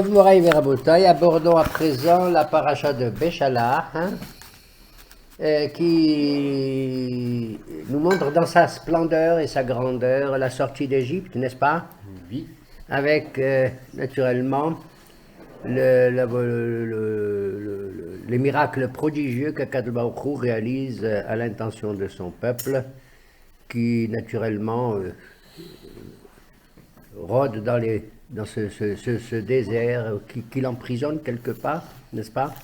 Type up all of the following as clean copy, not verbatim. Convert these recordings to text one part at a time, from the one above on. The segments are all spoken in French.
Moraï Verabotaï, abordons à présent la paracha de Béchala, qui nous montre dans sa splendeur et sa grandeur la sortie d'Égypte, n'est-ce pas? Oui. Avec naturellement les miracles prodigieux qu'Akadosh Baruch Hu réalise à l'intention de son peuple, qui naturellement rôde dans ce désert qui l'emprisonne quelque part, n'est-ce pas?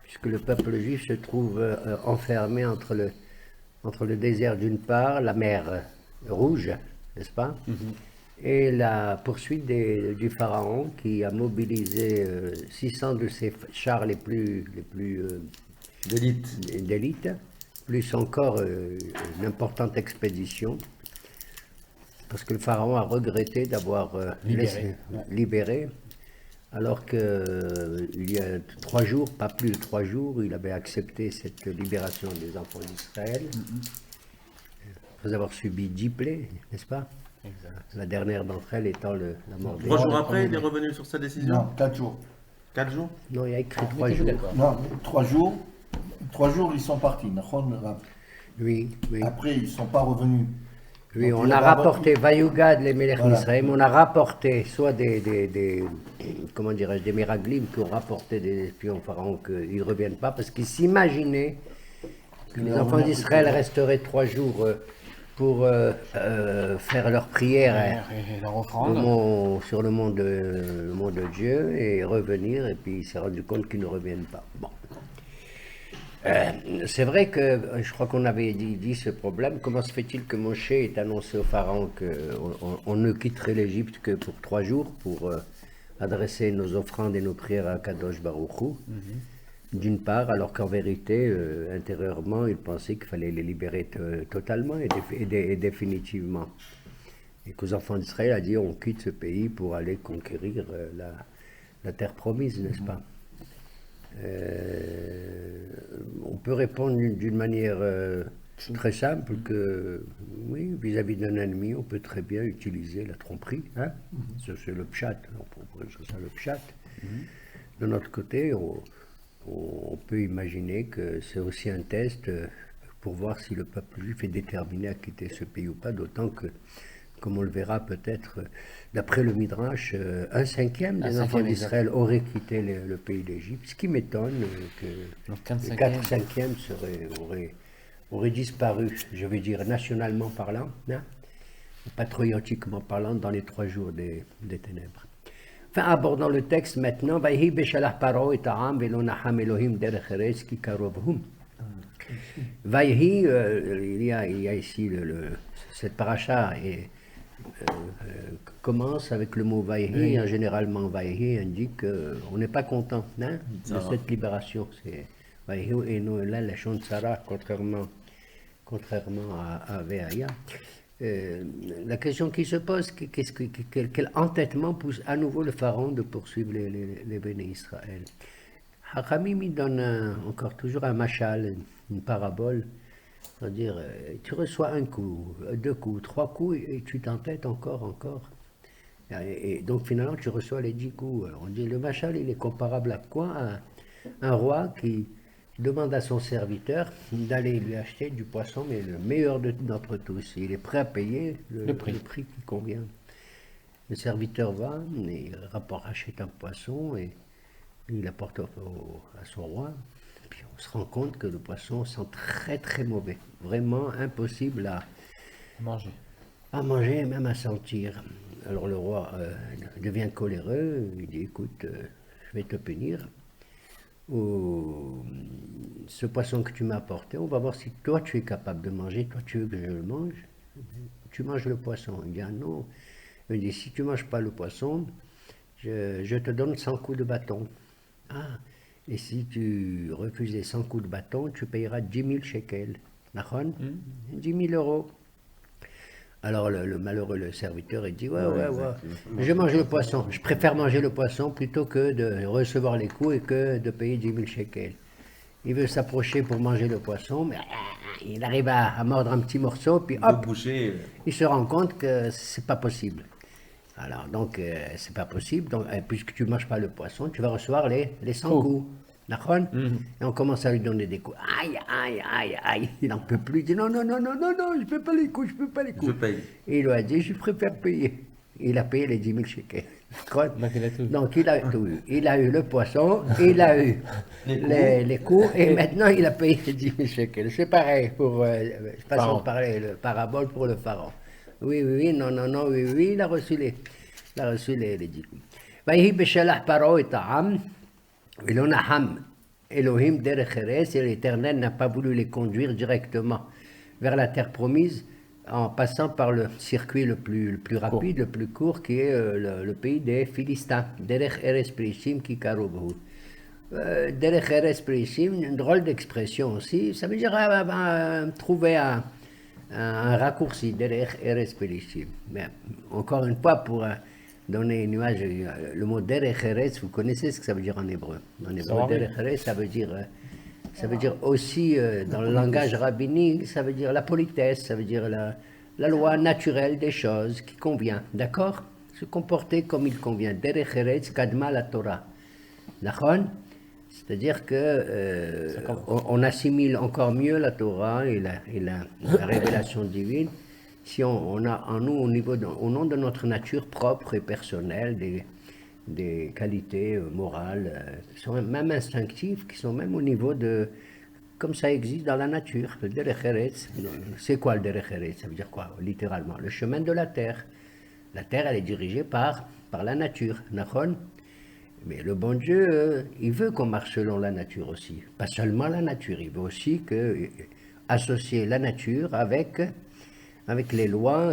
Puisque le peuple juif se trouve enfermé entre le désert d'une part, la mer Rouge, n'est-ce pas? Et la poursuite du pharaon qui a mobilisé 600 de ses chars les plus d'élite, plus encore une importante expédition. Parce que le pharaon a regretté d'avoir libéré, alors qu'il y a 3 jours, pas plus de 3 jours, il avait accepté cette libération des enfants d'Israël, après avoir subi 10 plaies, n'est-ce pas? Exact. La dernière d'entre elles étant la mort des 3 jours après, il est revenu sur sa décision? Non, 4 jours. 4 jours? Non, il y a écrit 3 jours. Non, 3 jours. 3 jours, ils sont partis. Oui, oui. Après, ils ne sont pas revenus. Oui, Donc, on a rapporté Vayugad les Melech d'Israël, on a rapporté soit comment dirais-je, des miraglim qui ont rapporté des espions pharaon qu'ils ne reviennent pas parce qu'ils s'imaginaient que les enfants d'Israël resteraient 3 jours pour faire leur prière et leur offrande sur le mont de Dieu et revenir, et puis il s'est rendu compte qu'ils ne reviennent pas. Bon. C'est vrai que je crois qu'on avait dit ce problème. Comment se fait-il que Moshe ait annoncé au pharaon qu'on ne quitterait l'Égypte que pour 3 jours pour adresser nos offrandes et nos prières à Kadosh Baruch Hu, d'une part, alors qu'en vérité, intérieurement, il pensait qu'il fallait les libérer totalement et définitivement. Et qu'aux enfants d'Israël a dit on quitte ce pays pour aller conquérir la terre promise, n'est-ce pas? On peut répondre d'une manière très simple que, oui, vis-à-vis d'un ennemi, on peut très bien utiliser la tromperie. Hein? C'est le pshat, on pourrait dire ça le pshat. De notre côté, on peut imaginer que c'est aussi un test pour voir si le peuple juif est déterminé à quitter ce pays ou pas, d'autant que, comme on le verra peut-être, d'après le Midrash, 1/5 des enfants d'Israël auraient quitté le pays d'Égypte, ce qui m'étonne que les 4/5 auraient disparu, je veux dire nationalement parlant, hein, patriotiquement parlant, dans les 3 jours des ténèbres. Enfin, abordons le texte maintenant. Vayhi beshalach paro et ha'am velo nacham Elohim derech eretz ki karovhum. Vayhi, il y a ici cette paracha commence avec le mot Vayhi. Généralement, Vayhi indique qu'on n'est pas content de cette libération. C'est Vayhi et nous là la Shon Sarah, contrairement à Veaya. La question qui se pose, quel entêtement pousse à nouveau le pharaon de poursuivre les béné Israël? Hachamim donne encore toujours un machal, une parabole, c'est-à-dire tu reçois 1 coup, 2 coups, 3 coups et tu t'entêtes encore. Et donc finalement tu reçois les 10 coups. On dit le machal il est comparable à quoi? À un roi qui demande à son serviteur d'aller lui acheter du poisson, mais le meilleur d'entre tous. Il est prêt à payer le prix qui convient. Le serviteur va, il achète un poisson et il apporte à son roi. Puis on se rend compte que le poisson sent très très mauvais. Vraiment impossible à manger et même à sentir. Alors le roi devient coléreux, il dit écoute, je vais te punir. Ce poisson que tu m'as apporté, on va voir si toi tu es capable de manger, toi tu veux que je le mange, tu manges le poisson. Il dit ah non, il dit si tu ne manges pas le poisson, je te donne 100 coups de bâton. Ah, et si tu refuses les 100 coups de bâton, tu payeras 10 000 shekels. 10 000 euros. Alors le malheureux, le serviteur, il dit ouais, je mange le poisson. Je préfère manger le poisson plutôt que de recevoir les coups et que de payer 10 000 shekels. Il veut s'approcher pour manger le poisson, mais il arrive à mordre un petit morceau, puis hop, il se rend compte que c'est pas possible. Alors, donc, c'est pas possible. Donc, puisque tu ne manges pas le poisson, tu vas recevoir les 100 coups. D'accord. Et on commence à lui donner des coups. Aïe, aïe, aïe, aïe. Il n'en peut plus. Il dit non, non, non, non, non, non, je ne peux pas les coups, je ne peux pas les coups. Je paye. Et il lui a dit, je préfère payer. Il a payé les 10 000 shekels. D'accord. Donc, il a tout. Donc, il a tout eu. Il a eu le poisson, il a eu les coups, et maintenant, il a payé les 10 000 shekels. C'est pareil pour, façon de parler, le parabole pour le pharaon. Oui, oui, oui, non, non, non, oui, oui, il a reçu les 10 coups. ויהי בשלח פרעה את העם, ולא נחם Elohim derech Eretz, et l'Éternel n'a pas voulu les conduire directement vers la terre promise en passant par le circuit le plus rapide, le plus court, qui est le pays des Philistins. Derech Eretz Plishim ki karubu. Derech Eretz Plishim, une drôle d'expression aussi, ça veut dire trouver un raccourci, Derech Eretz Plishim. Mais encore une fois, pour donner une image, le mot Derech Eretz, vous connaissez ce que ça veut dire en hébreu. En hébreu, Derech Eretz, ça veut dire aussi, dans le langage rabbinique, ça veut dire la politesse, ça veut dire la loi naturelle des choses qui convient, d'accord? Se comporter comme il convient. Derech Eretz kadma la Torah. D'accord? C'est-à-dire que on assimile encore mieux la Torah et la révélation divine si on a en nous, au nom de notre nature propre et personnelle, des qualités morales, qui sont même instinctives, qui sont même au niveau de, comme ça existe dans la nature. Le Derech Eretz, c'est quoi le Derech Eretz? Ça veut dire quoi, littéralement? Le chemin de la terre. La terre, elle est dirigée par la nature, Nachon. Mais le bon Dieu, il veut qu'on marche selon la nature aussi. Pas seulement la nature, il veut aussi associer la nature avec les lois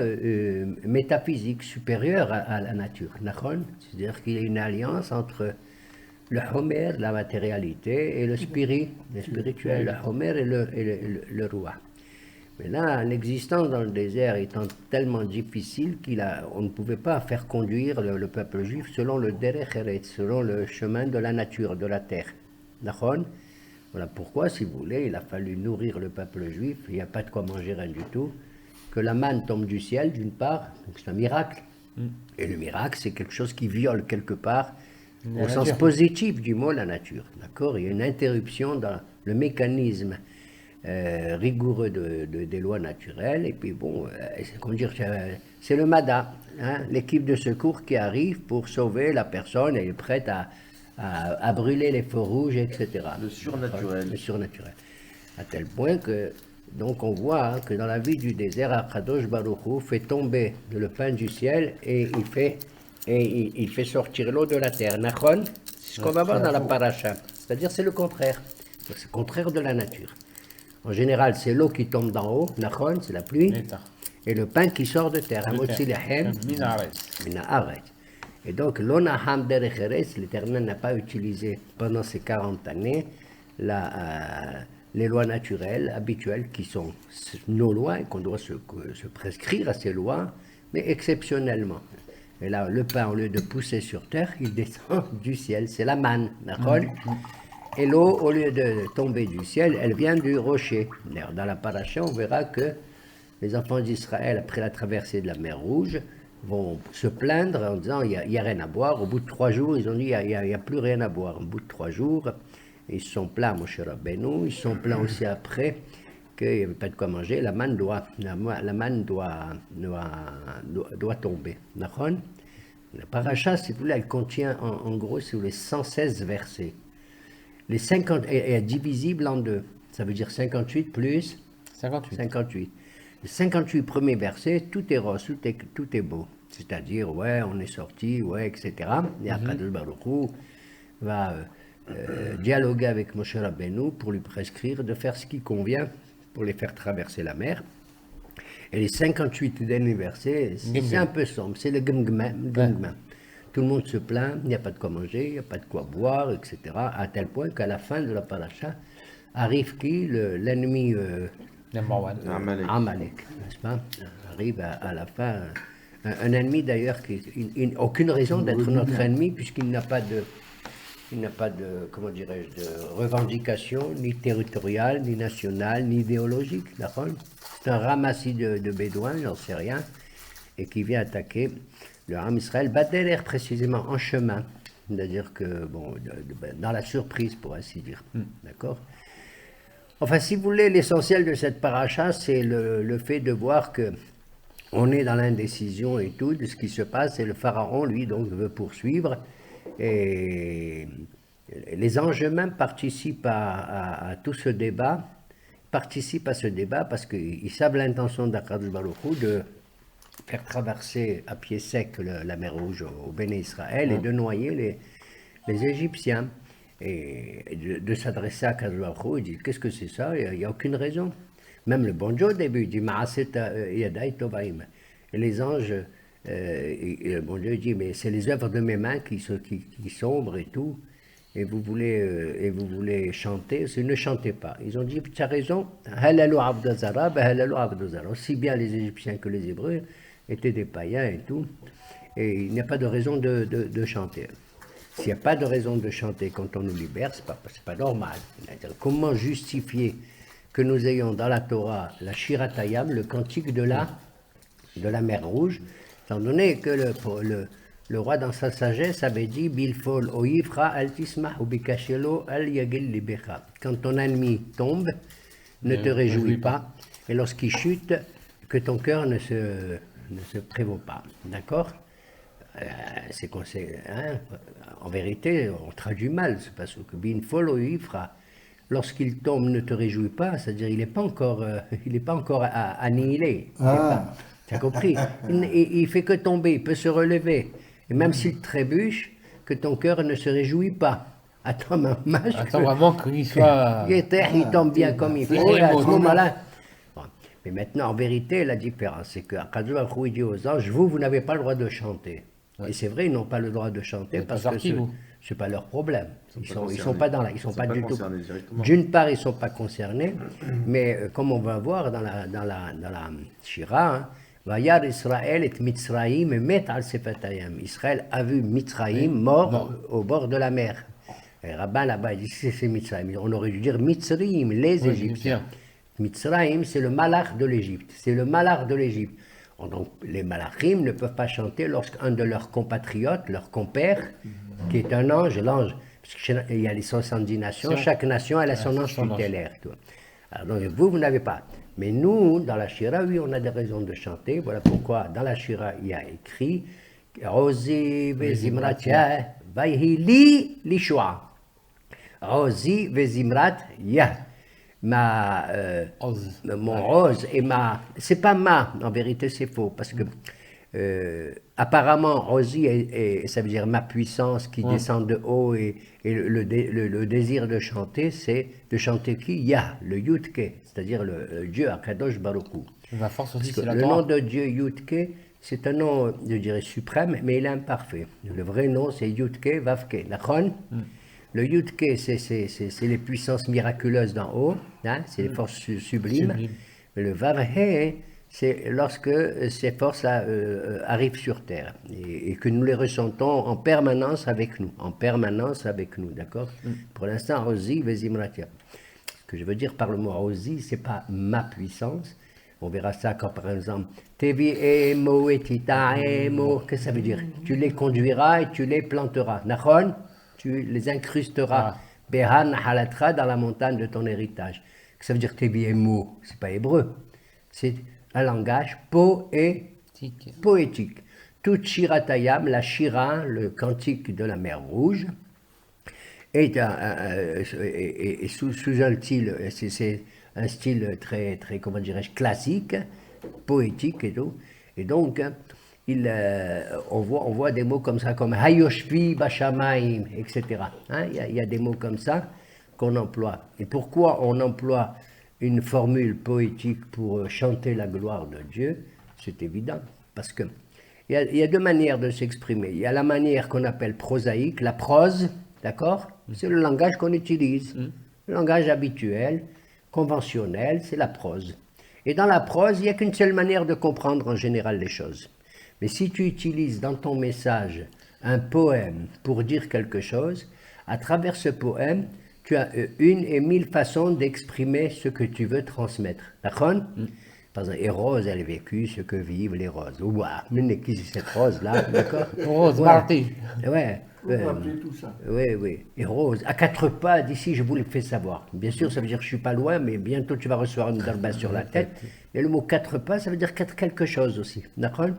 métaphysiques supérieures à la nature. C'est-à-dire qu'il y a une alliance entre le homer, la matérialité, et le spirituel, le homer et le roi. Mais là, l'existence dans le désert étant tellement difficile qu'on ne pouvait pas faire conduire le peuple juif selon le Derech Eretz, selon le chemin de la nature, de la terre. Voilà pourquoi, si vous voulez, il a fallu nourrir le peuple juif, il n'y a pas de quoi manger, rien du tout, que la manne tombe du ciel, d'une part, donc c'est un miracle. Et le miracle, c'est quelque chose qui viole quelque part, au sens positif du mot, la nature. D'accord? Il y a une interruption dans le mécanisme rigoureux des lois naturelles, et puis bon, c'est le MADA, hein, l'équipe de secours qui arrive pour sauver la personne et est prête à brûler les feux rouges, etc. Le surnaturel. Le surnaturel. À tel point que, donc on voit que dans la vie du désert, Akadosh Baruch Hu fait tomber le pain du ciel et il fait sortir l'eau de la terre. Nachon, c'est ce qu'on va voir dans la paracha. C'est-à-dire c'est le contraire. C'est le contraire de la nature. En général, c'est l'eau qui tombe d'en haut, Nachon, c'est la pluie, et le pain qui sort de terre. Et donc, l'onaham derech eretz, l'Éternel n'a pas utilisé pendant ces 40 années les lois naturelles, habituelles, qui sont nos lois, et qu'on doit se prescrire à ces lois, mais exceptionnellement. Et là, le pain, au lieu de pousser sur terre, il descend du ciel, c'est la manne, d'accord? Et l'eau, au lieu de tomber du ciel, elle vient du rocher. D'ailleurs, dans la paracha, on verra que les enfants d'Israël, après la traversée de la mer Rouge, vont se plaindre en disant il n'y a rien à boire. Au bout de 3 jours, ils ont dit il n'y a plus rien à boire. Au bout de 3 jours, ils se sont plaints, Moshe Rabbeinu, ils se sont plaints aussi après qu'il n'y avait pas de quoi manger. La manne doit tomber. Nachon? La paracha, si vous voulez, elle contient en gros, si vous voulez, 116 versets. Les 50 est divisible en deux. Ça veut dire 58 plus 58. Les 58 premiers versets, tout est rose, tout est beau. C'est-à-dire, ouais, on est sorti, ouais, etc. Et Akadosh Baruch Hu va dialoguer avec Moshe Rabbeinu pour lui prescrire de faire ce qui convient pour les faire traverser la mer. Et les 58 derniers versets, c'est un peu sombre, c'est le gmgma. Tout le monde se plaint, il n'y a pas de quoi manger, il n'y a pas de quoi boire, etc. À tel point qu'à la fin de la paracha, arrive qui? L'ennemi Amalek, n'est-ce pas? Arrive à la fin, un ennemi d'ailleurs qui n'a aucune raison d'être notre ennemi, puisqu'il n'a pas de, comment dirais-je, de revendication, ni territoriale, ni nationale, ni idéologique, d'accord? C'est un ramassis de bédouins, j'en sais rien, et qui vient attaquer le Ham Israël, Badeler précisément en chemin, c'est-à-dire que, bon, dans la surprise pour ainsi dire, d'accord. Enfin, si vous voulez, l'essentiel de cette paracha, c'est le fait de voir que on est dans l'indécision et tout de ce qui se passe, et le pharaon, lui, donc, veut poursuivre, et les anges eux-mêmes participent à tout ce débat, parce qu'ils savent l'intention d'Akadosh Baruch Hu de faire traverser à pied sec la mer Rouge au Béné Israël et de noyer les Égyptiens. Et de s'adresser à Akadosh Baruch Hu, il dit, qu'est-ce que c'est ça? Il n'y a aucune raison. Même le bon Dieu au début, il dit, Ma'aset yadai tovaim. Et les anges, et le bon Dieu dit, mais c'est les œuvres de mes mains qui sombrent et tout. Et vous voulez chanter, ne chantez pas. Ils ont dit, tu as raison, halalu abdazara, halalu abdazara. Aussi bien les Égyptiens que les Hébreux étaient des païens et tout. Et il n'y a pas de raison de chanter. S'il n'y a pas de raison de chanter quand on nous libère, ce n'est pas normal. Comment justifier que nous ayons dans la Torah la Shiratayam, le cantique de la mer Rouge, étant donné que le roi dans sa sagesse avait dit Bilfol oivra al tismah ou bikashelo al yagil libecha. Quand ton ennemi tombe, ne te réjouis pas, et lorsqu'il chute, que ton cœur ne se prévaut pas. D'accord? En vérité, on traduit mal, c'est parce que Bilfol oivra. Lorsqu'il tombe, ne te réjouis pas, c'est-à-dire il n'est pas encore annihilé. Tu as compris? Il fait que tomber, il peut se relever. Et même s'il trébuche, que ton cœur ne se réjouit pas. Attends vraiment qu'il soit... il tombe bien comme il faut, à ce moment-là. Bon. Mais maintenant, en vérité, la différence, c'est que Akadosh Baruch Hu dit aux anges, vous n'avez pas le droit de chanter. Ouais. Et c'est vrai, ils n'ont pas le droit de chanter parce que ce n'est pas leur problème. Ils sont pas du tout. D'une part, ils ne sont pas concernés, mais comme on va voir dans la Shira, hein, Vayar Israël et Mitzraïm met al sefatayam. Israël a vu Mitzraïm mort au bord de la mer. Et Rabbin là-bas il dit c'est Mitzraïm. On aurait dû dire Mitzrim, les Égyptiens. Mitzraïm, c'est le malach de l'Égypte. C'est le malach de l'Égypte. Donc les malachim ne peuvent pas chanter lorsqu'un de leurs compatriotes, leur compère, qui est un ange, l'ange, parce qu'il y a les 70 nations, chaque nation elle a son ange tutélaire. Alors donc vous n'avez pas. Mais nous, dans la Shira, oui, on a des raisons de chanter. Voilà pourquoi dans la Shira, il y a écrit Rosi vezimrat yah, vayhi li lishua. Rosi vezimrat yah. Mon rose et ma. C'est pas ma, en vérité, c'est faux. Parce que apparemment, Rosi, ça veut dire ma puissance qui descend de haut et le désir de chanter, c'est de chanter qui? Yah, le Yudke, c'est-à-dire le Dieu Akadosh Baruch Hu. La force aussi, c'est le nom de Dieu Yudke, c'est un nom, je dirais, suprême, mais il est imparfait. Le vrai nom, c'est Yudke Vavke. Le Yudke, c'est les puissances miraculeuses d'en haut, hein, c'est les forces sublimes. Le Vavhe, c'est lorsque ces forces arrivent sur Terre et que nous les ressentons en permanence avec nous, d'accord? Pour l'instant, Rosi, Vezimratia. Ce que je veux dire par le mot Rosi, c'est pas ma puissance. On verra ça quand, par exemple, Tevi emo etita emo, qu'est-ce que ça veut dire? Tu les conduiras et tu les planteras. Nachon, tu les incrusteras. Behan halatra dans la montagne de ton héritage. Ça veut dire Tevi emo, c'est pas hébreu. C'est un langage poétique. Tout Shiratayam, la Shira, le cantique de la mer Rouge, est sous un style, c'est un style très, très, comment dirais-je, classique, poétique et tout. Et donc, on voit des mots comme ça, comme Hayoshvi Bashamaim, etc. Hein, il y a des mots comme ça qu'on emploie. Et pourquoi on emploie une formule poétique pour chanter la gloire de Dieu? C'est évident, parce que il y a deux manières de s'exprimer. Il y a la manière qu'on appelle prosaïque, la prose, d'accord? C'est le langage qu'on utilise, le langage habituel, conventionnel, c'est la prose. Et dans la prose, il n'y a qu'une seule manière de comprendre en général les choses. Mais si tu utilises dans ton message un poème pour dire quelque chose, à travers ce poème, tu as 1 et 1000 façons d'exprimer ce que tu veux transmettre. D'accord? Par exemple, et Rose, elle a vécu ce que vivent les roses. Ouah, mais qui c'est cette rose-là, d'accord? Rose, Ouais. Marty. Ouais. Vous vous rappelez tout ça. Oui, oui. Et Rose, à 4 pas d'ici, je vous le fais savoir. Bien sûr, ça veut dire que je suis pas loin, mais bientôt tu vas recevoir une darba sur la tête. Mais le mot 4 pas, ça veut dire quelque chose aussi. D'accord?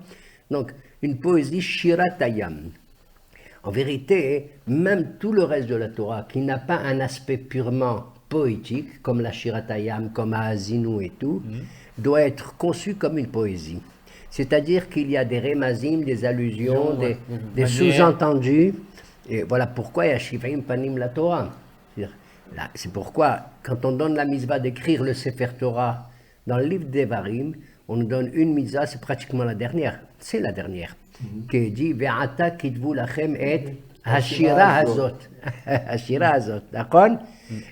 Donc, une poésie shiratayam. En vérité, même tout le reste de la Torah, qui n'a pas un aspect purement poétique, comme la shiratayam, comme Haazinu et tout, doit être conçu comme une poésie. C'est-à-dire qu'il y a des remazim, des allusions, des sous-entendus. Et voilà pourquoi il y a Shivaim Panim la Torah. C'est pourquoi, quand on donne la mitzvah d'écrire le Sefer Torah dans le livre d'Evarim, on nous donne une mitzvah, c'est pratiquement la dernière. C'est la dernière. Qui dit Ve'ata kitvu lachem et hashira hazot. Hashira hazot. D'accord?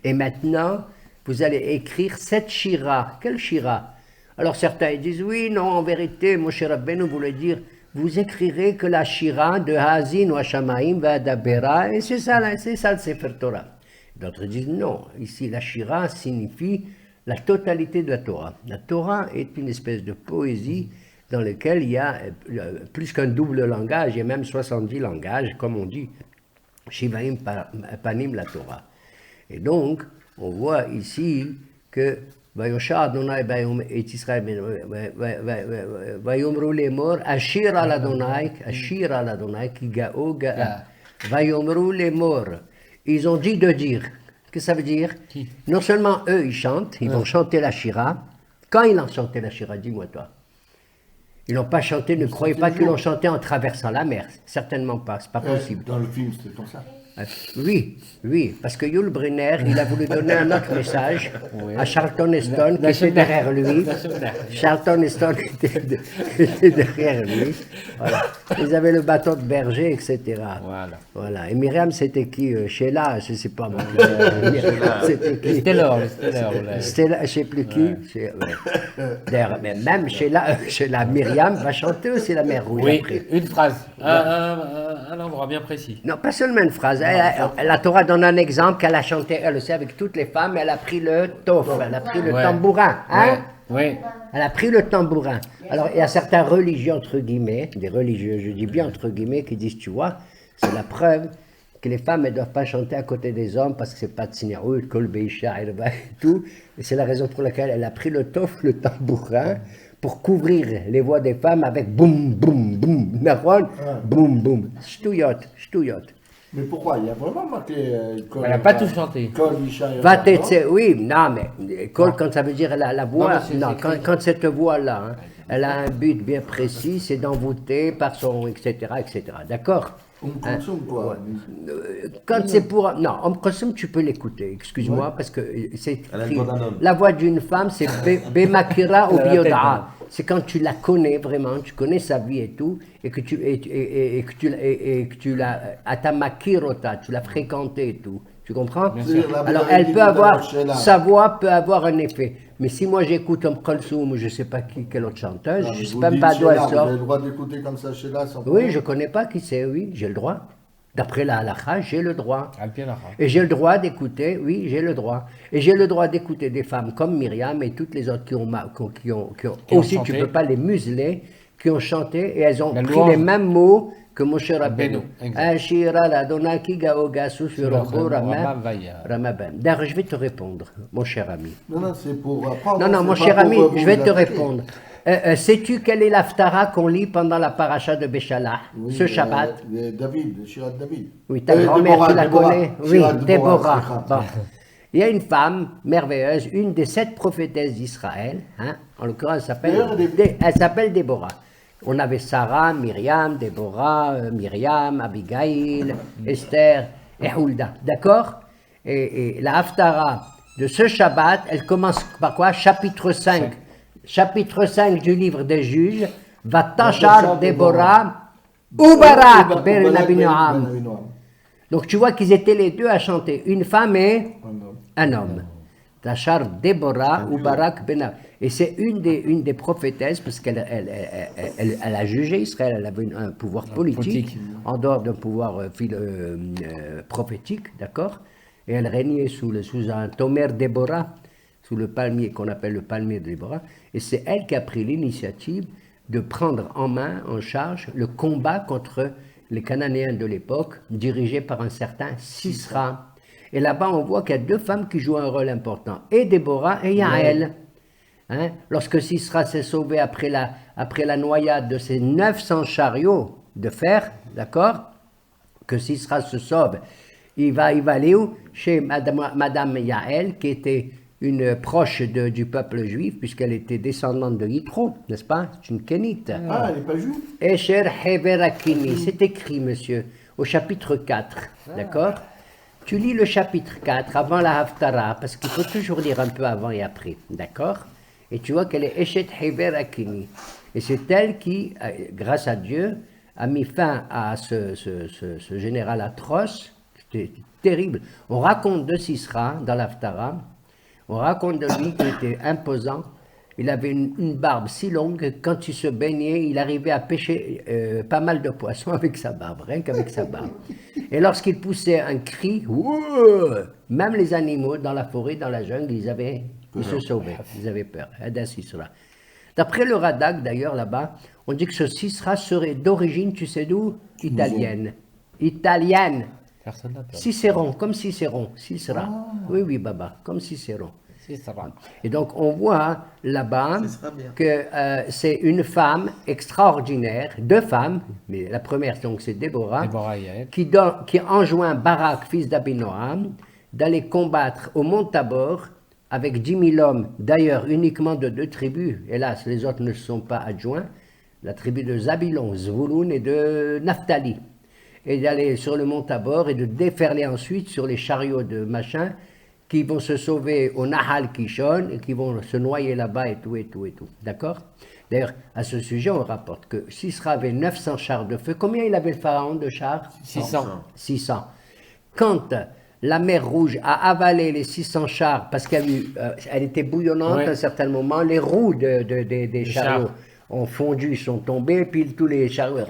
Et maintenant, vous allez écrire cette shira. Quelle shira? Alors certains ils disent oui, non, en vérité, Moshe Rabbeinu voulait dire vous écrirez que la shira de Hazin ou Hashamaim va d'Abera, et c'est ça le Sefer Torah. D'autres disent non, ici la shira signifie la totalité de la Torah. La Torah est une espèce de poésie dans laquelle il y a plus qu'un double langage, il y a même 70 langages, comme on dit, Shivaim Panim la Torah. Et donc, on voit ici que Vayosha Adonai et Israël Vayomru lemor Ashir al Adonai ki ga'o ga'a Vayomru lemor. Ils ont dit de dire. Qu'est-ce que ça veut dire? Non seulement eux ils chantent, ils vont chanter la Shira. Quand ils ont chanté la Shira, dis-moi toi. Ils n'ont pas chanté, ne croyez pas qu'ils l'ont chanté en traversant la mer. Certainement pas, c'est pas possible. Dans le film, c'était comme ça. Oui, oui, parce que Yul Brynner, il a voulu donner un autre message à Charlton Heston qui était derrière lui. Charlton Heston était derrière lui. Voilà. Ils avaient le bateau de berger, etc. Voilà. Et Myriam, c'était qui? Sheila, je ne sais pas moi. C'était qui? Stellar. Stella, je ne sais plus qui. D'ailleurs, même Sheila, Myriam va chanter aussi la mer Rouge Oui, après. une phrase, un endroit bien précis. Non, pas seulement une phrase. La Torah donne un exemple qu'elle a chanté, elle aussi, avec toutes les femmes. Elle a pris le tof, elle a pris le tambourin. Hein? Oui. Elle a pris le tambourin. Alors, il y a certains religieux, entre guillemets, des religieux, je dis bien entre guillemets, qui disent, tu vois, c'est la preuve que les femmes, elles ne doivent pas chanter à côté des hommes parce que c'est pas de Tsinaout, Kol Beisha, et tout. Et c'est la raison pour laquelle elle a pris le tof, le tambourin, pour couvrir les voix des femmes avec boum, boum, boum, boum, boum, ch'touillotte. Mais pourquoi? Il y a vraiment marqué. Elle n'a pas tout chanté. Oui, non, mais quand ça veut dire la voix, non, quand cette voix-là, hein, elle a un but bien précis, c'est d'envoûter par son, etc., d'accord? Quoi. Quand c'est pour... Non, tu peux l'écouter, excuse-moi, parce que c'est la voix d'une femme, c'est Bemakira ou Bioda. C'est quand tu la connais vraiment, tu connais sa vie et tout, et que tu l'as à ta makirota, tu l'as fréquentée et tout. Tu comprends? Alors, elle peut avoir, sa voix peut avoir un effet. Mais si moi j'écoute un Kalsoum ou je ne sais pas qui, quelle autre chanteuse, je ne sais même pas d'où elle sort. Vous avez le droit d'écouter comme ça Sheila sans Oui, je ne connais pas qui c'est, oui, j'ai le droit. D'après la halakha, j'ai le droit. Al-Pianacha. Et j'ai le droit d'écouter, oui, j'ai le droit. Et j'ai le droit d'écouter des femmes comme Myriam et toutes les autres qui ont aussi, tu ne peux pas les museler, qui ont chanté et elles ont pris les mêmes mots que Moshe Rabbeinu. Ashira l'Adonai ki gaoga susurabu ramaban. D'ailleurs, je vais te répondre, mon cher ami. Non, c'est pour apprendre. Non, mon cher ami, je vais te répondre. Sais-tu quelle est l'Haftara qu'on lit pendant la paracha de Béchalah, ce Shabbat? David, Shirat David. Oui, ta grand-mère, tu la connais? Oui, Déborah. Bon. Il y a une femme merveilleuse, une des 7 prophétesses d'Israël, hein, en l'occurrence, elle s'appelle Déborah. On avait Sarah, Myriam, Déborah, Myriam, Abigail, Esther et Hulda, d'accord? Et la Haftara de ce Shabbat, elle commence par quoi? Chapitre 5. Chapitre 5 du livre des Juges, Vatachar Déborah, Ubarak Ben Abinoam. Donc tu vois qu'ils étaient les deux à chanter, une femme et un homme. Tachar Déborah, Ubarak Ben Abinoam. Et c'est une des prophétesses, parce qu'elle a jugé Israël, elle avait un pouvoir politique, en dehors d'un pouvoir prophétique, d'accord? Et elle régnait sous un Tomer Déborah. sous le palmier qu'on appelle le palmier de Déborah, et c'est elle qui a pris l'initiative de prendre en main, en charge, le combat contre les Cananéens de l'époque, dirigés par un certain Sisra. Et là-bas, on voit qu'il y a deux femmes qui jouent un rôle important, et Déborah et Yaël. Hein? Lorsque Sisra s'est sauvé après la noyade de ses 900 chariots de fer, d'accord, que Sisra se sauve, il va aller où? Chez Madame Yaël, qui était une proche du peuple juif, puisqu'elle était descendante de Yitro, n'est-ce pas? C'est une kénite. Ah, elle n'est pas juive? Esher Heverakini, c'est écrit, monsieur, au chapitre 4, d'accord? Tu lis le chapitre 4 avant la Haftara, parce qu'il faut toujours lire un peu avant et après, d'accord? Et tu vois qu'elle est Eshet Heverakini. Et c'est elle qui, grâce à Dieu, a mis fin à ce général atroce. C'était terrible. On raconte de Sisra dans l'Haftara, on raconte de lui qu'il était imposant. Il avait une barbe si longue que quand il se baignait, il arrivait à pêcher pas mal de poissons avec sa barbe, rien qu'avec sa barbe. Et lorsqu'il poussait un cri, même les animaux dans la forêt, dans la jungle, ils se sauvaient, ils avaient peur. Sisra. D'après le Radak, d'ailleurs, là-bas, on dit que ce Sisra serait d'origine, tu sais d'où? Italienne. Italienne. Personne n'a peur. Cicéron, comme Cicéron. Sisra. Oui, Baba, comme Cicéron. C'est ça. Et donc, on voit là-bas Ce sera bien. que c'est une femme extraordinaire, deux femmes, mais la première, donc, c'est Déborah, Déborah et Yaël. qui enjoint Barak, fils d'Abinoam, d'aller combattre au mont Tabor avec 10 000 hommes, d'ailleurs uniquement de 2 tribus, hélas, les autres ne se sont pas adjoints, la tribu de Zabilon, Zvouloun et de Naphtali, et d'aller sur le mont Tabor et de déferler ensuite sur les chariots de machin, qui vont se sauver au Nahal Kishon et qui vont se noyer là-bas et tout. D'accord? D'ailleurs, à ce sujet, on rapporte que Sisra avait 900 chars de feu. Combien il avait le pharaon de chars? 600. 600. Quand la mer Rouge a avalé les 600 chars, parce qu'elle était bouillonnante Ouais. à un certain moment, les roues des chariots chars. ont fondu, sont tombés, puis tous les chariots,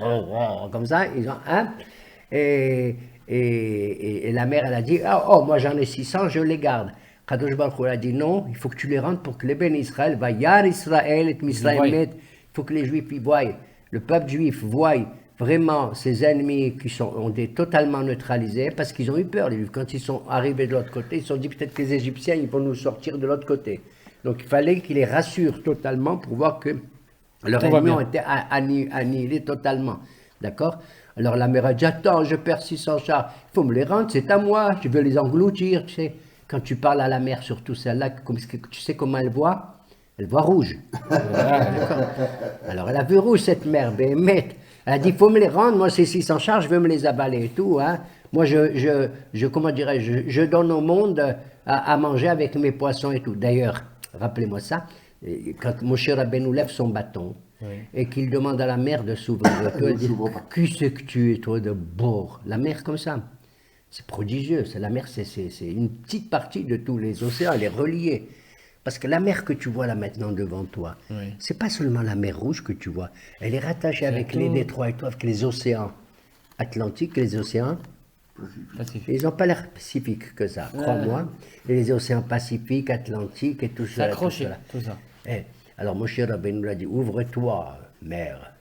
comme ça, ils ont un. Et la mère, elle a dit, moi j'en ai 600, je les garde. Kadosh Baruch Hu a dit, non, il faut que tu les rendes pour que les bénis Israël, va yar Israël et Misraël voient. met. Il faut que les Juifs y voient, le peuple juif voie vraiment ses ennemis qui ont été totalement neutralisés, parce qu'ils ont eu peur, les Juifs. Quand ils sont arrivés de l'autre côté, ils se sont dit, peut-être que les Égyptiens, ils vont nous sortir de l'autre côté. Donc il fallait qu'ils les rassurent totalement pour voir que leurs Tout va ennemis bien. ont été annihilés totalement. D'accord? Alors la mère a dit, attends, je perds 600 chars, il faut me les rendre, c'est à moi, je veux les engloutir, tu sais. Quand tu parles à la mère, surtout celle-là, tu sais comment elle voit? Elle voit rouge. D'accord. Alors elle a vu rouge, cette mère, Béhémet. Elle a dit, il faut me les rendre, moi ces 600 chars, je veux me les avaler et tout. Hein. Moi, comment dirais-je, je donne au monde à manger avec mes poissons et tout. D'ailleurs, rappelez-moi ça, quand Moshe Rabbeinu lève son bâton, et qu'il demande à la mer de s'ouvrir. Elle dit, qui c'est que tu es, toi, de bord? La mer comme ça, c'est prodigieux. La mer, c'est une petite partie de tous les océans, elle est reliée. Parce que la mer que tu vois là maintenant devant toi, c'est pas seulement la mer Rouge que tu vois, elle est rattachée avec les détroits et tout, avec les océans Atlantiques, les océans Pacifique. ils n'ont pas l'air pacifiques que ça, crois-moi. Et les océans Pacifiques, Atlantiques et tout C'est ça. accroché, tout ça. Alors Moshe Rabbeinu nous l'a dit, ouvre-toi, mère.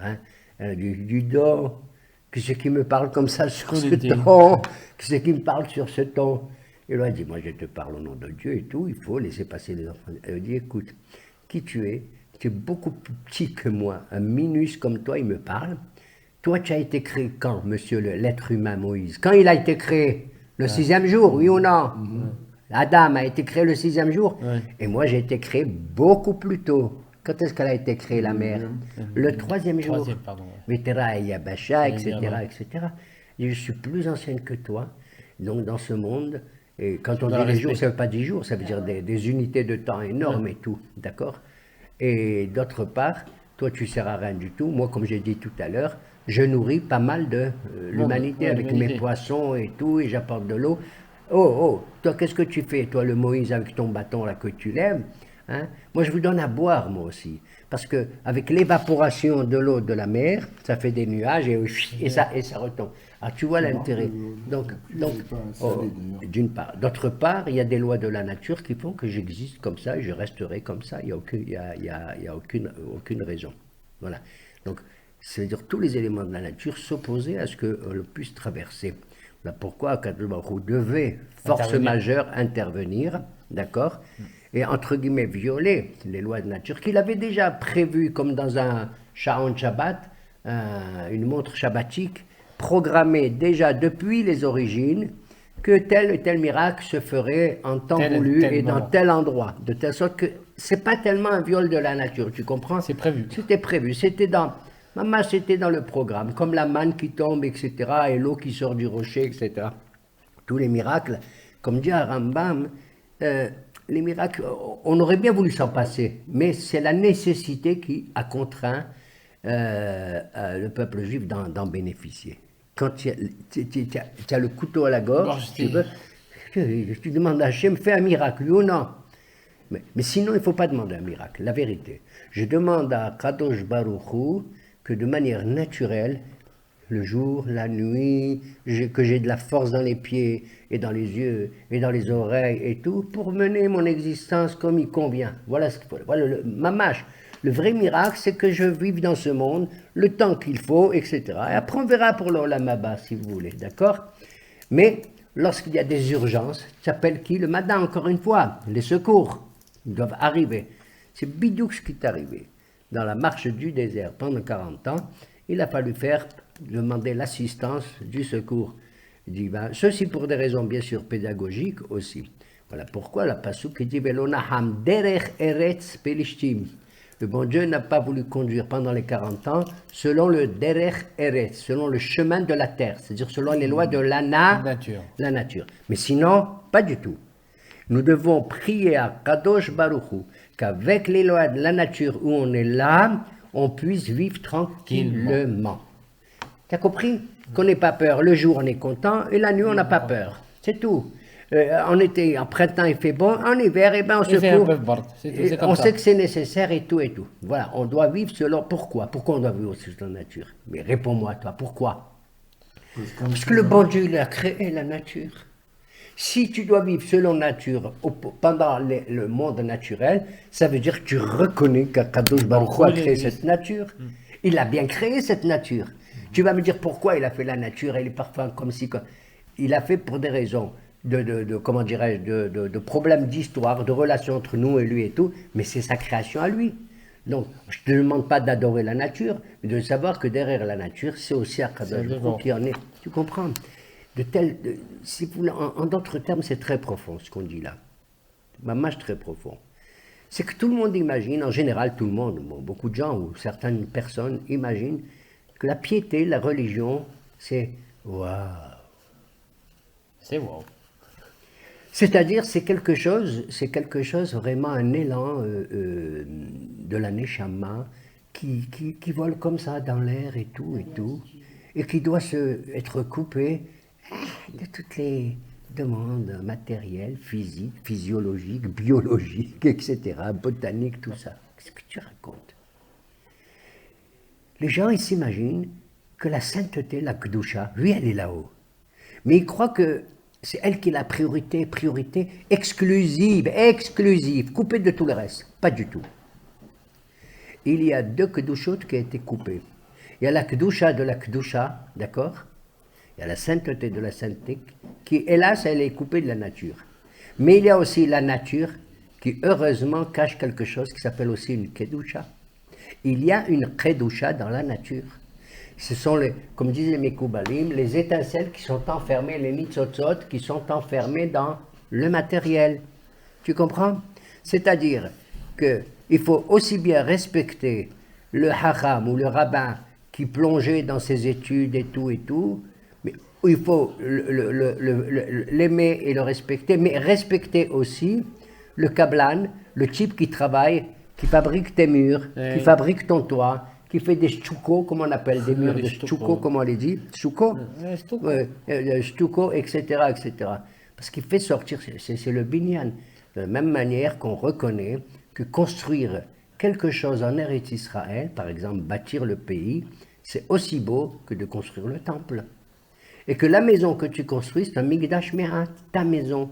Hein? Elle a dit, dis donc, qui c'est qui me parle comme ça sur ce ton? Qui c'est qui me parle sur ce ton? Il lui a dit, moi je te parle au nom de Dieu et tout, il faut laisser passer les enfants. Elle lui a dit, écoute, qui tu es beaucoup plus petit que moi, un minus comme toi, il me parle. Toi, tu as été créé quand, monsieur l'être humain Moïse? Quand il a été créé? Le 6e jour, oui ou non? Adam a été créé le 6e jour. Et moi, j'ai été créé beaucoup plus tôt. Quand est-ce qu'elle a été créée, la mère? Le 3e jour. Pardon. Vétéra et Yabasha, etc., etc. Et je suis plus ancienne que toi. Donc, dans ce monde, et quand on dit les jours, ça ne veut pas 10 jours, ça veut dire des unités de temps énormes et tout. D'accord? Et d'autre part, toi, tu ne sers à rien du tout. Moi, comme j'ai dit tout à l'heure, je nourris pas mal de l'humanité avec mes poissons et tout, et j'apporte de l'eau. Oh, toi, qu'est-ce que tu fais, toi, le Moïse, avec ton bâton là que tu lèves? Hein? Moi, je vous donne à boire, moi aussi. Parce qu'avec l'évaporation de l'eau de la mer, ça fait des nuages et ça retombe. Ah, tu vois C'est l'intérêt. marrant que Donc, la pluie donc n'est pas installée, d'ailleurs. d'une part. D'autre part, il y a des lois de la nature qui font que j'existe comme ça et je resterai comme ça. Il n'y a, il y a aucune raison. Voilà. Donc, c'est-à-dire tous les éléments de la nature s'opposaient à ce que l'on puisse traverser. Voilà pourquoi Akadosh Baruch Hu devait, force Intervenir. majeure, intervenir, d'accord, et entre guillemets violer les lois de nature qu'il avait déjà prévues, comme dans un Sharon Shabbat, une montre shabbatique, programmée déjà depuis les origines, que tel et tel miracle se ferait en temps Tel et voulu tel et dans moment. tel endroit, de telle sorte que c'est pas tellement un viol de la nature, tu comprends? C'est prévu. C'était prévu, c'était dans le programme, comme la manne qui tombe, etc., et l'eau qui sort du rocher, etc. Tous les miracles, comme dit Rambam, les miracles, on aurait bien voulu s'en passer, mais c'est la nécessité qui a contraint le peuple juif d'en bénéficier. Quand tu as le couteau à la gorge, tu veux, tu demandes à Hachem, fais un miracle, oui ou non? Mais sinon, il ne faut pas demander un miracle, la vérité. Je demande à Kadosh Baruch Hu que de manière naturelle, le jour, la nuit, que j'ai de la force dans les pieds et dans les yeux et dans les oreilles et tout, pour mener mon existence comme il convient. Voilà ce qu'il faut. Voilà mamash. Le vrai miracle, c'est que je vive dans ce monde le temps qu'il faut, etc. Et après, on verra pour l'Olam Haba, si vous voulez, d'accord? Mais lorsqu'il y a des urgences, tu appelles qui? Le matin, encore une fois, les secours. Ils doivent arriver. C'est bidouk ce qui est arrivé. Dans la marche du désert pendant 40 ans, il a fallu demander l'assistance du secours divin. Ceci pour des raisons bien sûr pédagogiques aussi. Voilà pourquoi la Passouk dit Velonaham derech eretz pelishtim. Le bon Dieu n'a pas voulu conduire pendant les 40 ans selon le derech eretz, selon le chemin de la terre, c'est-à-dire selon les lois de Nature. la nature. Mais sinon, pas du tout. Nous devons prier à Kadosh Baruch Hu qu'avec les lois de la nature où on est là, on puisse vivre tranquillement. Tu as compris? Qu'on n'ait pas peur. Le jour, on est content, et la nuit, on n'a pas peur. C'est tout. En été, en printemps, il fait bon. En hiver, eh ben, on se fait un court. peu bord. C'est tout, c'est comme On ça. sait que c'est nécessaire et tout et tout. Voilà, on doit vivre selon... Pourquoi? Pourquoi on doit vivre selon la nature? Mais réponds-moi, toi, pourquoi? Parce que le bon Dieu, il a créé la nature. Si tu dois vivre selon nature pendant le monde naturel, ça veut dire que tu reconnais qu'Akadosh Baruch Hu a créé cette nature. Il a bien créé cette nature. Tu vas me dire pourquoi il a fait la nature, elle est parfois comme si... Il a fait pour des raisons comment dirais-je, de problèmes d'histoire, de relations entre nous et lui et tout, mais c'est sa création à lui. Donc, je ne te demande pas d'adorer la nature, mais de savoir que derrière la nature, c'est aussi Akadosh Baruch Hu qui en est. Tu comprends? Si vous voulez, en d'autres termes, c'est très profond ce qu'on dit là. Mamash très profond. C'est que tout le monde imagine, en général tout le monde, bon, beaucoup de gens ou certaines personnes imaginent que la piété, la religion, c'est waouh. C'est wow. C'est-à-dire, c'est quelque chose vraiment un élan de la Neshama qui vole comme ça dans l'air et tout, et qui doit être coupé de toutes les demandes matérielles, physiques, physiologiques, biologiques, etc., botaniques, tout ça. Qu'est-ce que tu racontes? Les gens, ils s'imaginent que la sainteté, la Kedusha, lui, elle est là-haut. Mais ils croient que c'est elle qui est la priorité exclusive, coupée de tout le reste. Pas du tout. Il y a deux Kedushot qui ont été coupées. Il y a la Kedusha de la Kedusha, d'accord? Il y a la sainteté de la sainteté, qui, hélas, elle est coupée de la nature. Mais il y a aussi la nature, qui heureusement cache quelque chose qui s'appelle aussi une Kedusha. Il y a une Kedusha dans la nature. Ce sont, comme disaient mes Koubalim, les étincelles qui sont enfermées, les nitzotzot, qui sont enfermées dans le matériel. Tu comprends? C'est-à-dire qu'il faut aussi bien respecter le haram ou le rabbin qui plongeait dans ses études et tout, mais il faut l'aimer et le respecter, mais respecter aussi le kablan, le type qui travaille, qui fabrique tes murs, qui fabrique ton toit, qui fait des stucco, comme on appelle, des murs de stucco, comme on les dit, stucco, stucco, etc., etc. Parce qu'il fait sortir, c'est le binyan. De la même manière qu'on reconnaît que construire quelque chose en Eretz Israël, par exemple bâtir le pays, c'est aussi beau que de construire le temple. Et que la maison que tu construis, c'est un Migdash Me'at, ta maison.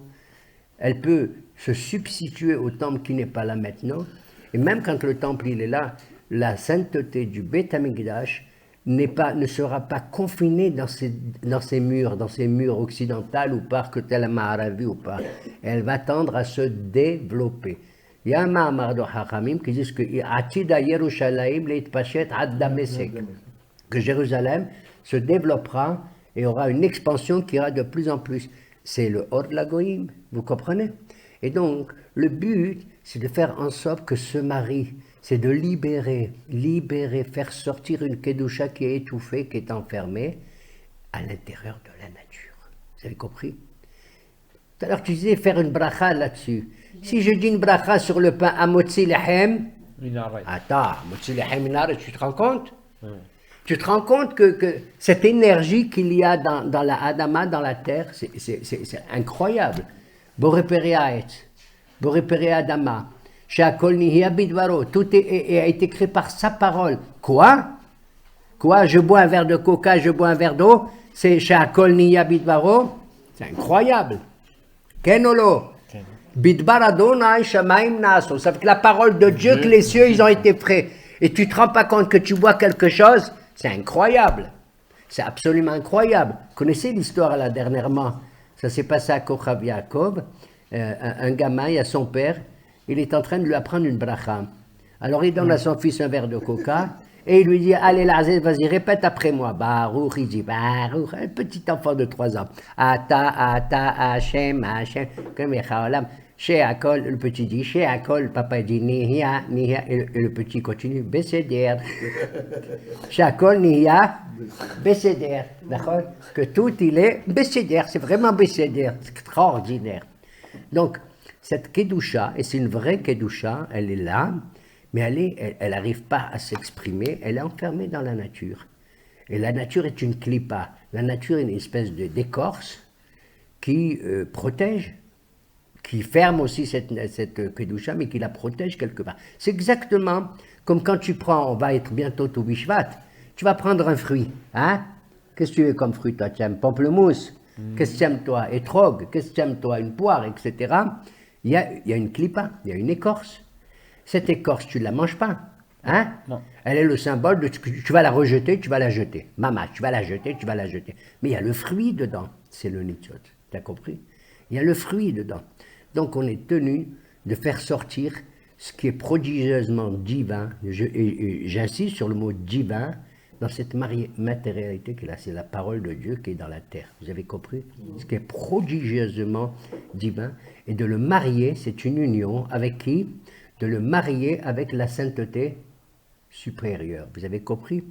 Elle peut se substituer au temple qui n'est pas là maintenant. Et même quand le temple il est là, la sainteté du Beth Amikdash ne sera pas confinée dans ces murs occidentaux ou par que tel Ma'aravi ou pas. Elle va tendre à se développer. Il y a un Ma'amar de Hachamim qui dit que Atida Yerushalayim leitpashet ad Damesek, que Jérusalem se développera et aura une expansion qui ira de plus en plus. C'est le Or de la Goïm, vous comprenez? Et donc, le but, c'est de faire en sorte que ce mari, c'est de libérer, faire sortir une Kedusha qui est étouffée, qui est enfermée à l'intérieur de la nature. Vous avez compris? Tout à l'heure, tu disais faire une bracha là-dessus. Si je dis une bracha sur le pain Amotzi Lehem, Il arrête. attends, Amotzi Lehem Inar, tu te rends compte? Tu te rends compte que cette énergie qu'il y a dans la Adama, dans la terre, c'est incroyable. Boré Adama, Sheakol Nihia Bidvaro, tout a été créé par sa parole. Quoi? Je bois un verre de coca, je bois un verre d'eau, c'est Sheakol Nihia Bidvaro? C'est incroyable. Kenolo. Bidbar Adonai Shamaim Naso. Ça fait que la parole de Dieu, que les cieux, ils ont été faits. Et tu ne te rends pas compte que tu bois quelque chose? C'est incroyable. C'est absolument incroyable. Vous connaissez l'histoire là dernièrement? Ça s'est passé à Kochav Yaakov. Un gamin, il y a son père, il est en train de lui apprendre une bracha. Alors il donne à son fils un verre de coca et il lui dit, allez Lazé, vas-y, répète après moi. Baruch, il dit, Baruch, un petit enfant de 3 ans. Ata, Hashem, comme Yechaolam. Chez Akol, le petit dit, chez Akol, papa dit, Nihia, et le petit continue, Besséder. Chez Akol, Nihia, Besséder. D'accord? Que tout il est Besséder, c'est vraiment Besséder, c'est extraordinaire. Donc, cette Kedusha, et c'est une vraie Kedusha, elle est là, mais elle n'arrive pas à s'exprimer, elle est enfermée dans la nature. Et la nature est une klipa. La nature est une espèce d'écorce qui protège, qui ferme aussi cette Kedusha, mais qui la protège quelque part. C'est exactement comme quand tu prends, on va être bientôt au Bishvat, tu vas prendre un fruit, hein? Qu'est-ce que tu veux comme fruit, toi? Tu aimes pamplemousse? Qu'est-ce que tu aimes, toi? Étrogue? Qu'est-ce que tu aimes, toi? Une poire, etc. Il y a une clipa, il y a une écorce. Cette écorce, tu ne la manges pas, hein? Non. Elle est le symbole de tu vas la rejeter, tu vas la jeter. Maman, tu vas la jeter, tu vas la jeter. Mais il y a le fruit dedans, c'est le nitzot. Tu as compris? Il y a le fruit dedans. Donc on est tenu de faire sortir ce qui est prodigieusement divin, j'insiste sur le mot divin, dans cette matérialité qui est là, c'est la parole de Dieu qui est dans la terre. Vous avez compris? Ce qui est prodigieusement divin, et de le marier, c'est une union avec qui? De le marier avec la sainteté supérieure. Vous avez compris?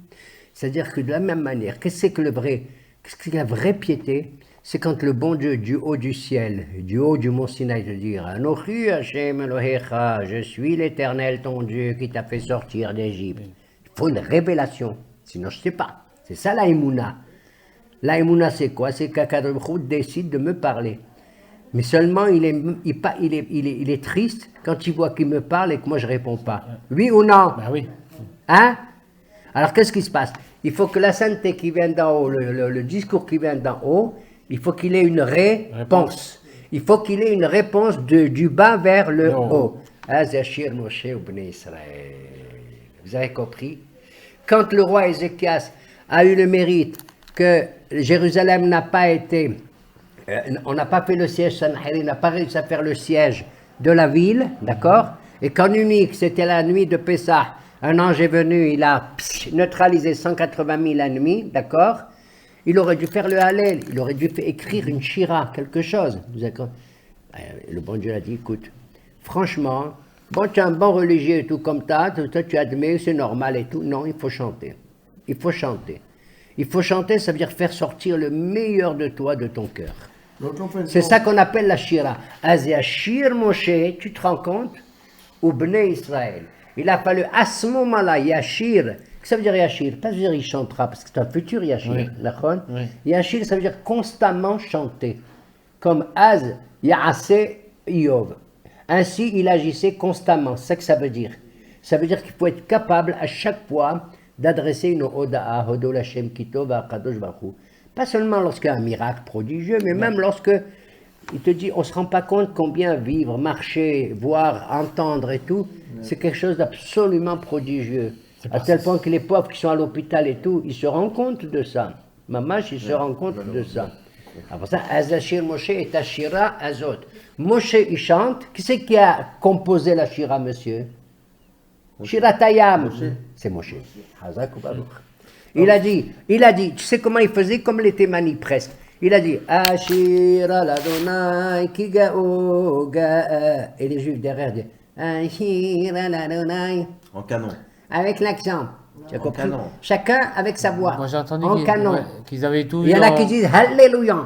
C'est-à-dire que de la même manière, qu'est-ce que la vraie piété? C'est quand le bon Dieu du haut du ciel, du haut du mont Sinaï, te dit Anochi Hashem Elohecha, je suis l'Éternel ton Dieu qui t'a fait sortir d'Égypte. Il faut une révélation, sinon je ne sais pas. C'est ça la Emouna. La Emouna, c'est quoi? C'est qu'Akadosh Baruch Hu décide de me parler. Mais seulement il est triste quand il voit qu'il me parle et que moi je ne réponds pas. Oui ou non? Ben oui. Hein? Alors qu'est-ce qui se passe? Il faut que la sainteté qui vient d'en haut, le discours qui vient d'en haut, il faut qu'il ait une réponse. Il faut qu'il ait une réponse du bas vers le haut. Azachir Moshe ou Bnei Israël. Vous avez compris? Quand le roi Ézéchias a eu le mérite que Jérusalem n'a pas été, on n'a pas fait le siège Sanherib, n'a pas réussi à faire le siège de la ville, d'accord? Et qu'en unique, c'était la nuit de Pessah, un ange est venu, il a neutralisé 180 000 ennemis, d'accord? Il aurait dû faire le Hallel, il aurait dû écrire une Shira, quelque chose. Le bon Dieu a dit, écoute, franchement, bon, tu es un bon religieux et tout comme toi tu admets, c'est normal et tout. Non, il faut chanter. Il faut chanter. Il faut chanter, ça veut dire faire sortir le meilleur de toi, de ton cœur. C'est ça qu'on appelle la Shira. Azéachir Moshe, tu te rends compte? Ou Bnei Israël. Il a fallu Asmo Mala Yashir. Ça veut dire Yashir, pas dire il chantera, parce que c'est un futur Yashir, d'accord? Oui. Yashir, ça veut dire constamment chanter, comme Az Yaase Yov. Ainsi, il agissait constamment, c'est ça que ça veut dire. Ça veut dire qu'il faut être capable à chaque fois d'adresser une Oda'a, Hodol Hashem Kitov Akadosh Baruch Hu. Pas seulement lorsqu'il y a un miracle prodigieux, mais même lorsque il te dit, on ne se rend pas compte combien vivre, marcher, voir, entendre et tout, c'est quelque chose d'absolument prodigieux. À tel point que les pauvres qui sont à l'hôpital et tout, ils se rendent compte de ça. Mamash, ils se rendent compte de ça. Après ça, Azashir Moshe et Tashira Azot. Moshe, il chante. Qui c'est qui a composé la Shira, monsieur? Shiratayam. C'est Moshe. Hazak ou Baruch. Il a dit, tu sais comment il faisait? Comme les Thémani presque. Il a dit, Ashira l'Adonai Kigaoga. Et les Juifs derrière disent, Ashira l'Adonai. En canon. Avec l'accent. Tu as compris? canon. Chacun avec sa voix. Moi j'ai entendu en canon. qu'ils avaient tous. Il y en a qui disent Alléluia.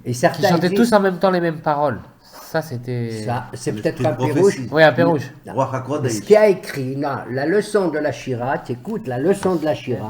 Et Qui certains chantaient disent, tous en même temps les mêmes paroles. Ça c'était. ça, c'est Mais peut-être c'était un une pérouge. prophétie. Oui, un pérouge. Roi Hakodesh. Ce qui a écrit, non, la leçon de la Shira, tu écoutes la leçon de la Shira,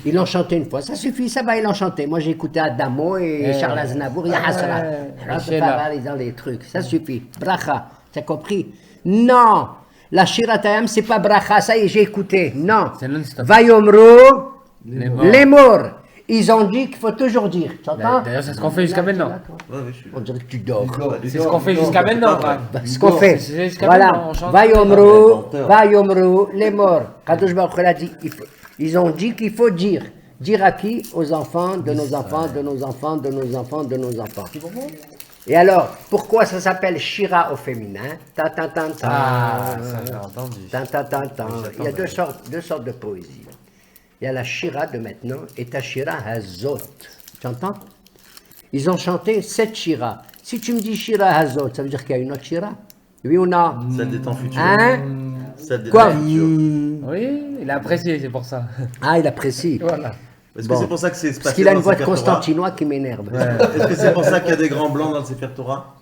ils l'ont chanté une fois, ça suffit, ça va, ils l'ont chanté. Moi j'ai écouté Adamo et Charles Aznavour, il y a Hasra. Alors c'est pas mal dans les trucs, ça suffit. Bracha, tu as compris? Non, la Shira Tayam, c'est pas Bracha, ça y est, j'ai écouté. Non, C'est non-stop. Vayomro, Les morts. les morts. Ils ont dit qu'il faut toujours dire, tu entends? D'ailleurs, c'est ce qu'on fait jusqu'à maintenant. Ouais, je suis là. On dirait que tu dors. C'est ce qu'on fait jusqu'à maintenant. pas Brad. Ce qu'on fait. C'est jusqu'à Voilà. maintenant, on chante. Vayomru, les morts. Kadosh Baruch Hu a dit, ils ont dit qu'il faut dire. Dire à qui? Aux enfants, de nos enfants, de nos enfants, de nos enfants, de nos enfants. Et alors, pourquoi ça s'appelle Shira au féminin? Ta ta ta ta. Ah, ça j'ai entendu. Ta ta ta ta. Il y a deux sortes de poésie. Il y a la Shira de maintenant et ta Shira Hazot. Tu entends? Ils ont chanté 7 Shira. Si tu me dis Shira Hazot, ça veut dire qu'il y a une autre Shira? Oui ou non? Celle des temps futurs. Hein? Celle des Quoi? temps futurs. Oui, il a apprécié, c'est pour ça. Ah, il apprécie. Voilà. Est-ce Bon. que c'est pour ça que c'est Parce passé qu'il a dans une voix le de Sefer Torah? Constantinois qui m'énerve. Est-ce que c'est pour ça qu'il y a des grands blancs dans le Sefer Torah?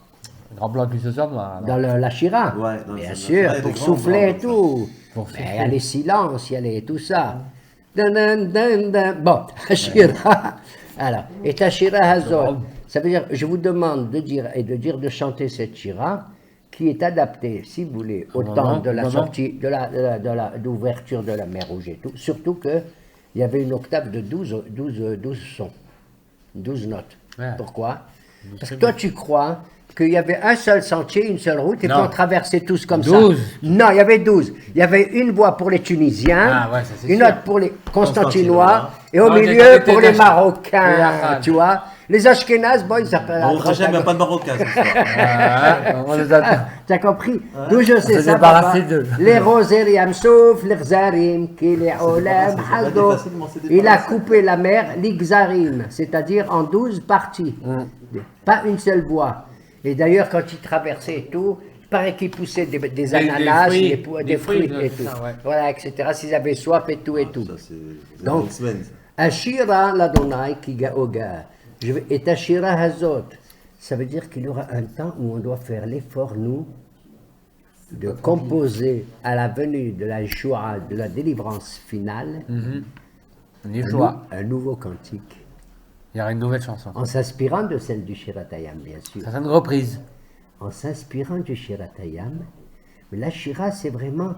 Grand blanc qui se sort noir. alors. Dans la Shira. Ouais, dans Bien le- sûr, dans le- pour des grands souffler et blancs, tout. Pour Mais souffler. il y a les silences, il y a les, tout ça. Dun, dun, dun, dun. Bon, Shira. Alors, et ta Shira Hazor. Ça veut dire, je vous demande de dire de chanter cette Shira qui est adaptée, si vous voulez, au temps de la sortie, d'ouverture de la mer Rouge et tout. Surtout que il y avait une octave de 12 sons, 12 notes. Ouais. Pourquoi? Parce que toi, tu crois qu'il y avait un seul sentier, une seule route, et Non. qu'on traversait tous comme 12. ça. Non, il y avait 12. Il y avait une voie pour les Tunisiens, Ah ouais, ça, c'est une sûr. autre pour les Constantinois, et au Non, milieu j'ai pour été les les Marocains, Arabes. tu vois. Les Ashkénazes, bon, ils s'appellent à Bon, droite, Hachem, il n'y a pas de Marocain ce soir. Ah, on les attend. tu as compris? D'où je sais s'est ça, débarrassé papa. d'eux. Les rosériam sauf les Xarim, qui les Olam, Hado. facilement se Il a débarrasser. coupé la mer, l'Ixarim, c'est-à-dire en 12 parties. Pas une seule voie. Et d'ailleurs, quand il traversait et tout, il paraît qu'il poussait des ananas, fruits. des Des fruits fruits, et tout. ça, ouais. Voilà, etc. S'ils avaient soif et tout et tout. Ça, c'est Donc, une semaine, ça. Ashira l'Adonai qui gaoga. Et Ashira Hazot. Ça veut dire qu'il y aura un temps où on doit faire l'effort, nous, de composer à la venue de la Yeshua, de la délivrance finale, Yeshua. un nouveau cantique, Il y aura une nouvelle chanson. en s'inspirant de celle du Shiratayam, bien sûr. Ça sera une reprise. En s'inspirant du Shiratayam. Mais la Shira, c'est vraiment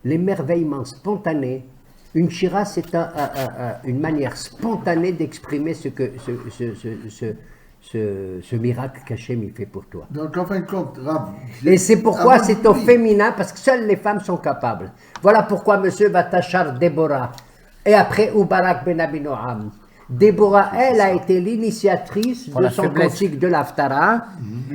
l'émerveillement spontané. Une Shira, c'est une manière spontanée d'exprimer ce miracle qu'Hachem il fait pour toi. Donc, en fin de compte, Rav, Et c'est pourquoi avant c'est de au prier, féminin, parce que seules les femmes sont capables. Voilà pourquoi monsieur va tachar Déborah. Et après, Ubarak ben Abinoam. Déborah, elle a été l'initiatrice Pour de la son faiblesse. cantique de l'Aftara,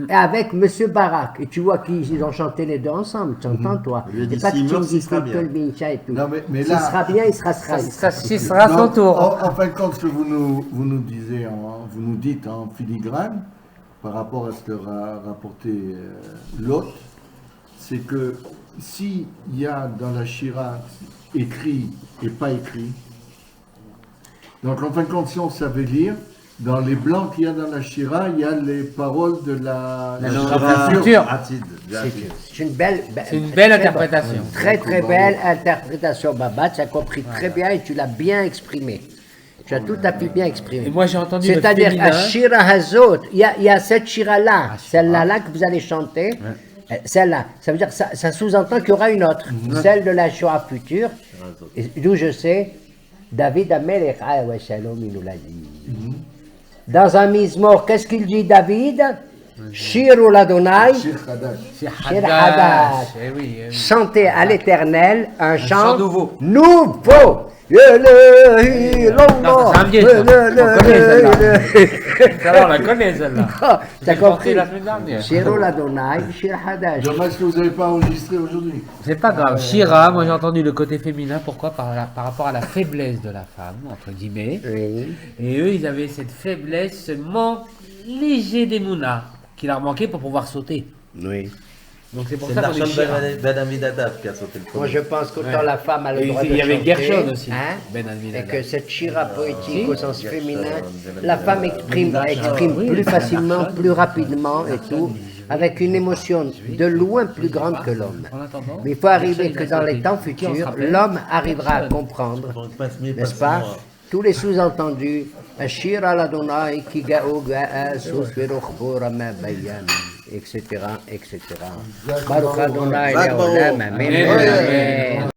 et avec monsieur Barak. Et tu vois qu'ils ont chanté les deux ensemble, tu entends toi? Je lui ai dit, C'est pas s'il que tu meurt, me dis s'il sera tout bien. le Mincha et tout. Non, mais S'il là- sera bien, il sera Ça sera. sera son donc, tour. en fin de compte, ce que vous nous disiez, vous nous dites en filigrane, par rapport à ce que rapporté l'autre, c'est que s'il y a dans la Shira écrit et pas écrit, donc en fin de compte, si on savait lire, dans les blancs qu'il y a dans la Shira, il y a les paroles de la Shira future. Atid, Atid. C'est une belle, C'est une belle interprétation. Très très belle interprétation, Baba. Tu as compris très bien et tu l'as bien exprimé. Tu as tout à fait bien exprimé. Et moi, j'ai entendu le C'est-à-dire, féminin. à Shira Hazot, il y a cette Shira-là, celle-là que vous allez chanter, celle-là. Ça veut dire que ça sous-entend qu'il y aura une autre, celle de la Shoah future, et d'où je sais, David Amelech, ah ouais, Shalom, il nous l'a dit. Dans un Mizmor, qu'est-ce qu'il dit David? Shiru l'Adonai, Shir Hadash. C'est Shir Hadash. Hadash. Eh oui, eh oui. chantez à l'Éternel un chant chant nouveau. nouveau. Non, c'est un vieux, ça. On connaît celle-là. Alors, on la connaît celle-là. T'as J'ai compris? chanté la semaine dernière. Shiru l'Adonai, Shir Hadash. Dommage que vous n'avez pas enregistré aujourd'hui. C'est pas grave. Shira, moi j'ai entendu le côté féminin. Pourquoi par rapport à la faiblesse de la femme, entre guillemets. Oui. Et eux, ils avaient cette faiblesse, ce manque léger d'émouna qui leur manquait pour pouvoir sauter. Oui. Donc c'est pour C'est ça qu'on Nachshon est Shira. Ben Aminadab qui a sauté le Moi, premier. je pense qu'autant Ouais. la femme a le Et droit de il y avait chanter, Gershon aussi, hein, Ben et Aminadab. que cette shira poétique au sens Gershon, féminin, Ben la femme Aminadab. exprime oui, plus c'est facilement, Gershon. plus rapidement et tout, avec une émotion de loin plus grande que l'homme. En attendant, Mais il faut arriver Gershon, que il a dans les sauté. temps Qui, on se futurs, rappelle l'homme arrivera à Gershon. comprendre, Donc, pince-mieux, n'est-ce pas, pince-moi. tous les sous-entendus, Ashir al-Adonai ki ga'u ga'a susfiruch ma bayan, etc., etc. Baruch Adonai Zak Baruch. le'olam, amen. Amen. Amen.